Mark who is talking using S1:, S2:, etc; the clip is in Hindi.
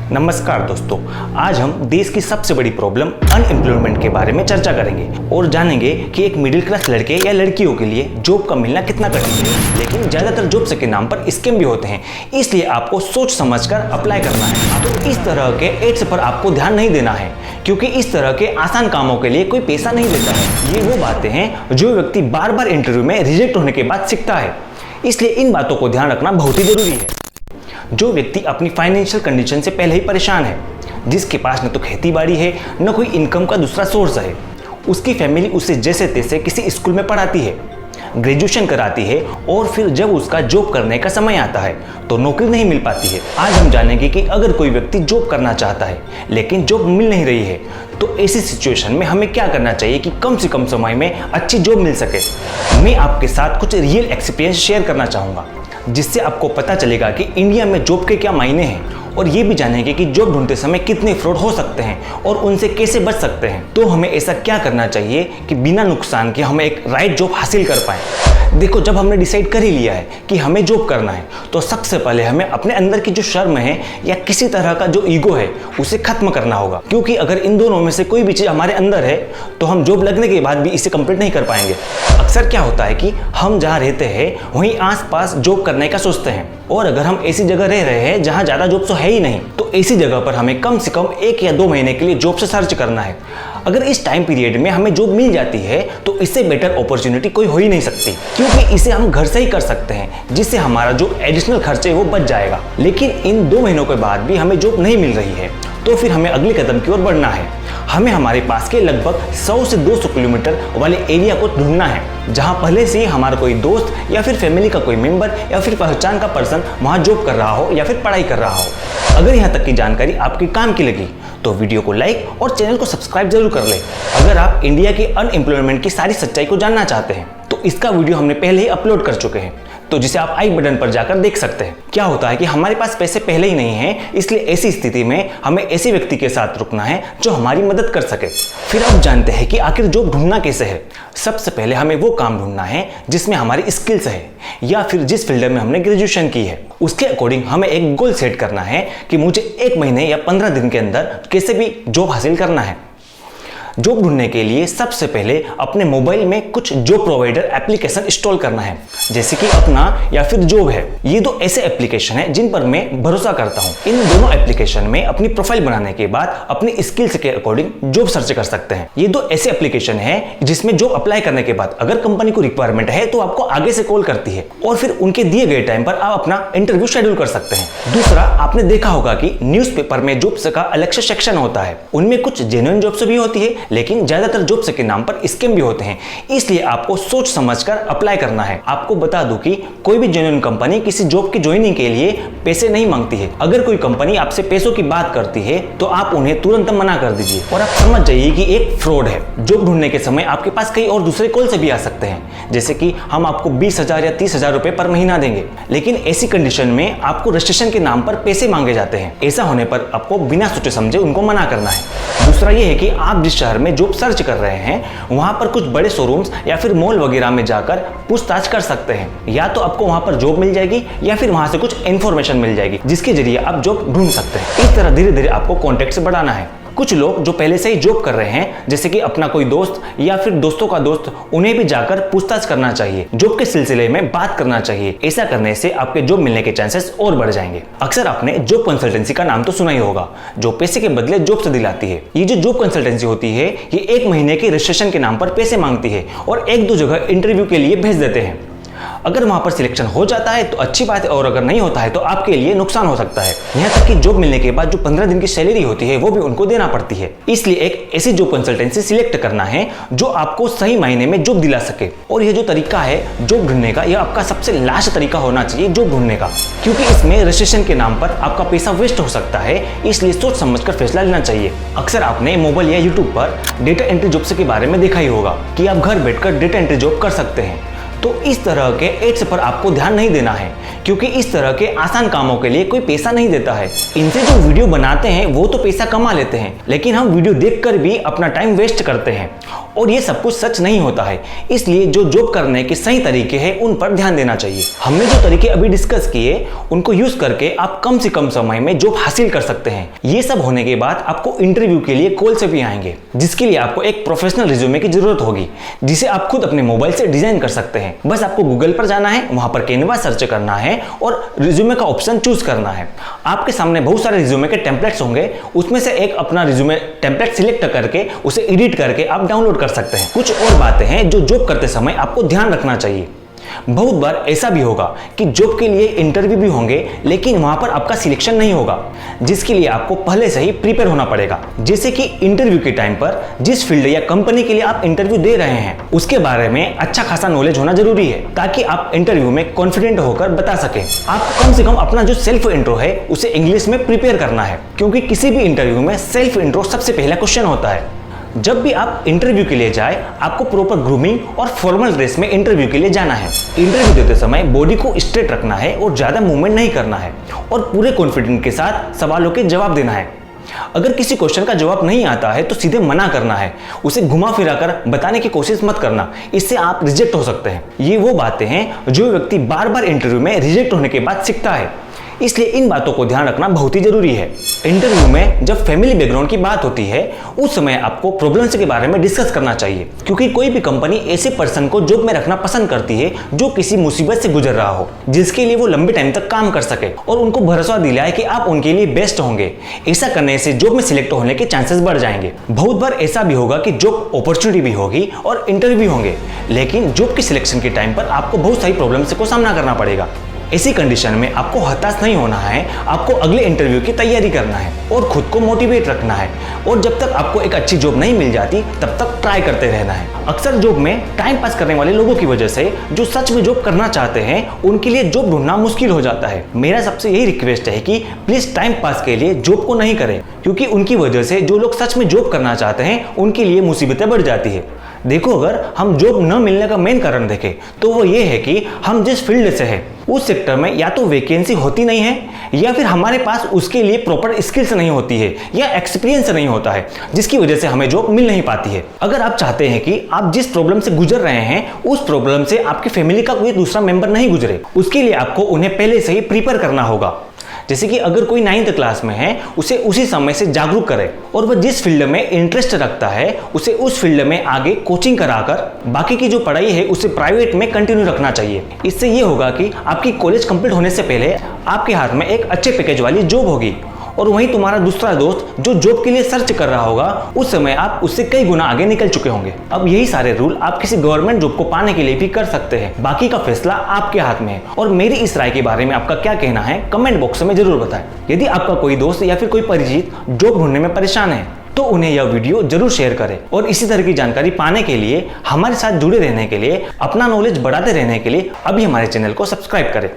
S1: नमस्कार दोस्तों, आज हम देश की सबसे बड़ी प्रॉब्लम अनएम्प्लॉयमेंट के बारे में चर्चा करेंगे और जानेंगे कि एक मिडिल क्लास लड़के या लड़कियों के लिए जॉब का मिलना कितना कठिन है। लेकिन ज्यादातर जॉब्स के नाम पर स्कैम भी होते हैं, इसलिए आपको सोच समझकर अप्लाई करना है। तो इस तरह के एड्स पर आपको ध्यान नहीं देना है, क्योंकि इस तरह के आसान कामों के लिए कोई पैसा नहीं देता है। ये वो बातें हैं जो व्यक्ति बार बार इंटरव्यू में रिजेक्ट होने के बाद सीखता है, इसलिए इन बातों को ध्यान रखना बहुत ही जरूरी है। जो व्यक्ति अपनी फाइनेंशियल कंडीशन से पहले ही परेशान है, जिसके पास न तो खेती बाड़ी है न कोई इनकम का दूसरा सोर्स है, उसकी फैमिली उसे जैसे तैसे किसी स्कूल में पढ़ाती है, ग्रेजुएशन कराती है और फिर जब उसका जॉब करने का समय आता है तो नौकरी नहीं मिल पाती है। आज हम जानेंगे कि अगर कोई व्यक्ति जॉब करना चाहता है लेकिन जॉब मिल नहीं रही है तो ऐसी सिचुएशन में हमें क्या करना चाहिए कि कम से कम समय में अच्छी जॉब मिल सके। मैं आपके साथ कुछ रियल एक्सपीरियंस शेयर करना चाहूँगा, जिससे आपको पता चलेगा कि इंडिया में जॉब के क्या मायने हैं और ये भी जानेंगे कि जॉब ढूंढते समय कितने फ्रॉड हो सकते हैं और उनसे कैसे बच सकते हैं। तो हमें ऐसा क्या करना चाहिए कि बिना नुकसान के हम एक राइट जॉब हासिल कर पाएं। देखो, जब हमने डिसाइड कर ही लिया है कि हमें जॉब करना है तो सबसे पहले हमें अपने अंदर की जो शर्म है या किसी तरह का जो ईगो है उसे खत्म करना होगा, क्योंकि अगर इन दोनों में से कोई भी चीज़ हमारे अंदर है तो हम जॉब लगने के बाद भी इसे कंप्लीट नहीं कर पाएंगे। अक्सर क्या होता है कि हम जहाँ रहते हैं वहीं आसपास जॉब करने का सोचते हैं, और अगर हम ऐसी जगह रह रहे हैं जहाँ ज़्यादा जॉब तो है ही नहीं तो ऐसी जगह पर हमें कम से कम 1 या 2 महीने के लिए जॉब से सर्च करना है। अगर इस टाइम पीरियड में हमें जॉब मिल जाती है तो इससे बेटर अपॉर्चुनिटी कोई हो ही नहीं सकती, क्योंकि इसे हम घर से ही कर सकते हैं, जिससे हमारा जो एडिशनल खर्च है वो बच जाएगा। लेकिन इन 2 महीनों के बाद भी हमें जॉब नहीं मिल रही है तो फिर हमें अगले कदम की ओर बढ़ना है। हमें हमारे पास के लगभग 100 से 200 किलोमीटर वाले एरिया को ढूंढना है जहां पहले से ही हमारा कोई दोस्त या फिर फैमिली का कोई मेंबर या फिर पहचान का पर्सन वहां जॉब कर रहा हो या फिर पढ़ाई कर रहा हो। अगर यहाँ तक की जानकारी आपके काम की लगी तो वीडियो को लाइक और चैनल को सब्सक्राइब जरूर कर ले। अगर आप इंडिया के अनएम्प्लॉयमेंट की सारी सच्चाई को जानना चाहते हैं तो इसका वीडियो हमने पहले ही अपलोड कर चुके हैं, तो जिसे आप आई बटन पर जाकर देख सकते हैं। क्या होता है कि हमारे पास पैसे पहले ही नहीं हैं, इसलिए ऐसी स्थिति में हमें ऐसे व्यक्ति के साथ रुकना है जो हमारी मदद कर सके। फिर अब जानते हैं कि आखिर जॉब ढूंढना कैसे है। सबसे पहले हमें वो काम ढूंढना है जिसमें हमारी स्किल्स है या फिर जिस फील्ड में हमने ग्रेजुएशन की है। उसके अकॉर्डिंग हमें एक गोल सेट करना है कि मुझे 1 महीने या 15 दिन के अंदर कैसे भी जॉब हासिल करना है। जॉब ढूंढने के लिए सबसे पहले अपने मोबाइल में कुछ जॉब प्रोवाइडर एप्लीकेशन इंस्टॉल करना है, जैसे कि अपना या फिर जॉब है। ये 2 ऐसे एप्लीकेशन हैं जिन पर मैं भरोसा करता हूँ। इन दोनों एप्लीकेशन में अपनी प्रोफाइल बनाने के बाद अपनी स्किल्स के अकॉर्डिंग जॉब सर्च कर सकते हैं। ये 2 ऐसे एप्लीकेशन हैं जिसमें जॉब अप्लाई करने के बाद अगर कंपनी को रिक्वायरमेंट है तो आपको आगे से कॉल करती है और फिर उनके दिए गए टाइम पर आप अपना इंटरव्यू शेड्यूल कर सकते हैं। दूसरा, आपने देखा होगा कि न्यूज़पेपर में जॉब्स का अलग से सेक्शन होता है। उनमें कुछ जेन्युइन जॉब्स भी होती है, लेकिन ज्यादातर जॉब्स के नाम पर स्कैम भी होते हैं, इसलिए आपको सोच समझकर अप्लाई करना है। आपको बता दूं कि कोई भी जेन्युइन कंपनी किसी जॉब की ज्वाइनिंग के लिए पैसे नहीं मांगती है। अगर कोई कंपनी आपसे पैसों की बात करती है तो आप उन्हें तुरंत मना कर दीजिए और आप समझ जाइए कि एक फ्रॉड है। जॉब ढूंढने के समय आपके पास कई और दूसरे कॉल से भी आ सकते हैं, जैसे कि हम आपको 20,000 या 30,000 रुपए पर महीना देंगे, लेकिन ऐसी कंडीशन में आपको रजिस्ट्रेशन के नाम पर पैसे मांगे जाते हैं। ऐसा होने पर आपको बिना सोचे समझे उनको मना करना है। दूसरा ये है कि आप जिस शहर में जॉब सर्च कर रहे हैं वहां पर कुछ बड़े शोरूम्स या फिर मॉल वगैरह में जाकर पूछताछ कर सकते हैं। या तो आपको वहां पर जॉब मिल जाएगी या फिर वहां से कुछ इंफॉर्मेशन मिल जाएगी जिसके जरिए आप जॉब ढूंढ सकते हैं। इस तरह धीरे धीरे आपको कॉन्टेक्ट बढ़ाना है। कुछ लोग जो पहले से ही जॉब कर रहे हैं, जैसे कि अपना कोई दोस्त या फिर दोस्तों का दोस्त, उन्हें भी जाकर पूछताछ करना चाहिए, जॉब के सिलसिले में बात करना चाहिए। ऐसा करने से आपके जॉब मिलने के चांसेस और बढ़ जाएंगे। अक्सर आपने जॉब कंसल्टेंसी का नाम तो सुना ही होगा, जो पैसे के बदले जॉब से दिलाती है। ये जो जॉब कंसल्टेंसी होती है ये 1 महीने के रजिस्ट्रेशन के नाम पर पैसे मांगती है और 1-2 जगह इंटरव्यू के लिए भेज देते हैं। अगर वहां पर सिलेक्शन हो जाता है तो अच्छी बात है, और अगर नहीं होता है तो आपके लिए नुकसान हो सकता है। यहाँ तक कि जॉब मिलने के बाद जो 15 दिन की सैलरी होती है वो भी उनको देना पड़ती है। इसलिए एक ऐसी जॉब कंसल्टेंसी सिलेक्ट करना है जो आपको सही मायने में जॉब दिला सके। और ये जो तरीका है जॉब ढूंढने का, यह आपका सबसे लास्ट तरीका होना चाहिए जॉब ढूंढने का, क्योंकि इसमें रजिस्ट्रेशन के नाम पर आपका पैसा वेस्ट हो सकता है, इसलिए सोच समझकर फैसला लेना चाहिए। अक्सर आपने मोबाइल या यूट्यूब पर डेटा एंट्री जॉब्स के बारे में देखा ही होगा कि आप घर बैठकर डेटा एंट्री जॉब कर सकते हैं। तो इस तरह के एड्स पर आपको ध्यान नहीं देना है, क्योंकि इस तरह के आसान कामों के लिए कोई पैसा नहीं देता है। इनसे जो वीडियो बनाते हैं वो तो पैसा कमा लेते हैं, लेकिन हम वीडियो देखकर भी अपना टाइम वेस्ट करते हैं और ये सब कुछ सच नहीं होता है। इसलिए जो जॉब करने के सही तरीके हैं उन पर ध्यान देना चाहिए। हमने जो तरीके अभी डिस्कस किए उनको यूज करके आप कम से कम समय में जॉब हासिल कर सकते हैं। ये सब होने के बाद आपको इंटरव्यू के लिए कॉल से भी आएंगे, जिसके लिए आपको एक प्रोफेशनल रिज्यूमे की जरूरत होगी, जिसे आप खुद अपने मोबाइल से डिजाइन कर सकते हैं। बस आपको गूगल पर जाना है, वहां पर कैनवा सर्च करना है और रिज्यूमे का ऑप्शन चूज करना है। आपके सामने बहुत सारे रिज्यूमे के टेम्पलेट्स होंगे, उसमें से एक अपना रिज्यूमे टेम्पलेट सिलेक्ट करके उसे एडिट करके आप डाउनलोड कर सकते हैं। कुछ और बातें हैं जो जॉब करते समय आपको ध्यान रखना चाहिए। बहुत बार ऐसा भी होगा कि जॉब के लिए इंटरव्यू भी होंगे, लेकिन वहां पर आपका सिलेक्शन नहीं होगा, जिसके लिए आपको पहले से ही प्रिपेयर होना पड़ेगा। जैसे कि इंटरव्यू के टाइम पर जिस फील्ड या कंपनी के लिए आप इंटरव्यू दे रहे हैं उसके बारे में अच्छा खासा नॉलेज होना जरूरी है, ताकि आप इंटरव्यू में कॉन्फिडेंट होकर बता सकें। आपको कम से कम अपना जो सेल्फ इंट्रो है उसे इंग्लिश में प्रिपेयर करना है, क्योंकि किसी भी इंटरव्यू में सेल्फ इंट्रो सबसे पहला क्वेश्चन होता है। जब भी आप इंटरव्यू के लिए जाए आपको प्रॉपर ग्रूमिंग और फॉर्मल ड्रेस में इंटरव्यू के लिए जाना है। इंटरव्यू देते समय बॉडी को स्ट्रेट रखना है और ज्यादा मूवमेंट नहीं करना है और पूरे कॉन्फिडेंस के साथ सवालों के जवाब देना है। अगर किसी क्वेश्चन का जवाब नहीं आता है तो सीधे मना करना है, उसे घुमा फिरा कर बताने की कोशिश मत करना, इससे आप रिजेक्ट हो सकते हैं। ये वो बातें हैं जो व्यक्ति बार बार इंटरव्यू में रिजेक्ट होने के बाद सीखता है, इसलिए इन बातों को ध्यान रखना बहुत ही जरूरी है। इंटरव्यू में जब फैमिली बैकग्राउंड की बात होती है उस समय आपको प्रॉब्लम्स के बारे में डिस्कस करना चाहिए, क्योंकि कोई भी कंपनी ऐसे पर्सन को जॉब में रखना पसंद करती है जो किसी मुसीबत से गुजर रहा हो, जिसके लिए वो लंबे टाइम तक काम कर सके और उनको भरोसा दिलाए कि आप उनके लिए बेस्ट होंगे। ऐसा करने से जॉब में सिलेक्ट होने के चांसेस बढ़ जाएंगे। बहुत बार ऐसा भी होगा कि जॉब अपॉर्चुनिटी भी होगी और इंटरव्यू होंगे, लेकिन जॉब की सिलेक्शन के टाइम पर आपको बहुत सारी प्रॉब्लम्स को सामना करना पड़ेगा। ऐसी कंडीशन में आपको हताश नहीं होना है, आपको अगले इंटरव्यू की तैयारी करना है और खुद को मोटिवेट रखना है। और जब तक आपको एक अच्छी जॉब नहीं मिल जाती तब तक ट्राई करते रहना है। अक्सर जॉब में टाइम पास करने वाले लोगों की वजह से जो सच में जॉब करना चाहते हैं उनके लिए जॉब ढूंढना मुश्किल हो जाता है। मेरा सबसे यही रिक्वेस्ट है कि प्लीज टाइम पास के लिए जॉब को नहीं करें, क्योंकि उनकी वजह से जो लोग सच में जॉब करना चाहते हैं उनके लिए मुसीबतें बढ़ जाती है। देखो, अगर हम जॉब न मिलने का मेन कारण देखें तो वो ये है कि हम जिस फील्ड से हैं उस सेक्टर में या तो वैकेंसी होती नहीं है या फिर हमारे पास उसके लिए प्रॉपर स्किल्स नहीं होती है या एक्सपीरियंस नहीं होता है, जिसकी वजह से हमें जॉब मिल नहीं पाती है। अगर आप चाहते हैं कि आप जिस प्रॉब्लम से गुजर रहे हैं उस प्रॉब्लम से आपकी फैमिली का कोई दूसरा मेंबर नहीं गुजरे, उसके लिए आपको उन्हें पहले से ही प्रिपेयर करना होगा। जैसे कि अगर कोई 9th क्लास में है उसे उसी समय से जागरूक करें और वह जिस फील्ड में इंटरेस्ट रखता है उसे उस फील्ड में आगे कोचिंग कराकर बाकी की जो पढ़ाई है उसे प्राइवेट में कंटिन्यू रखना चाहिए। इससे ये होगा कि आपकी कॉलेज कंप्लीट होने से पहले आपके हाथ में एक अच्छे पैकेज वाली जॉब होगी और वहीं तुम्हारा दूसरा दोस्त जो जॉब के लिए सर्च कर रहा होगा उस समय आप उससे कई गुना आगे निकल चुके होंगे। अब यही सारे रूल आप किसी गवर्नमेंट जॉब को पाने के लिए भी कर सकते हैं। बाकी का फैसला आपके हाथ में है। और मेरी इस राय के बारे में आपका क्या कहना है कमेंट बॉक्स में जरूर बताएं। यदि आपका कोई दोस्त या फिर कोई परिचित जॉब ढूंढने में परेशान है तो उन्हें यह वीडियो जरूर शेयर करें और इसी तरह की जानकारी पाने के लिए हमारे साथ जुड़े रहने के लिए, अपना नॉलेज बढ़ाते रहने के लिए अभी हमारे चैनल को सब्सक्राइब करें।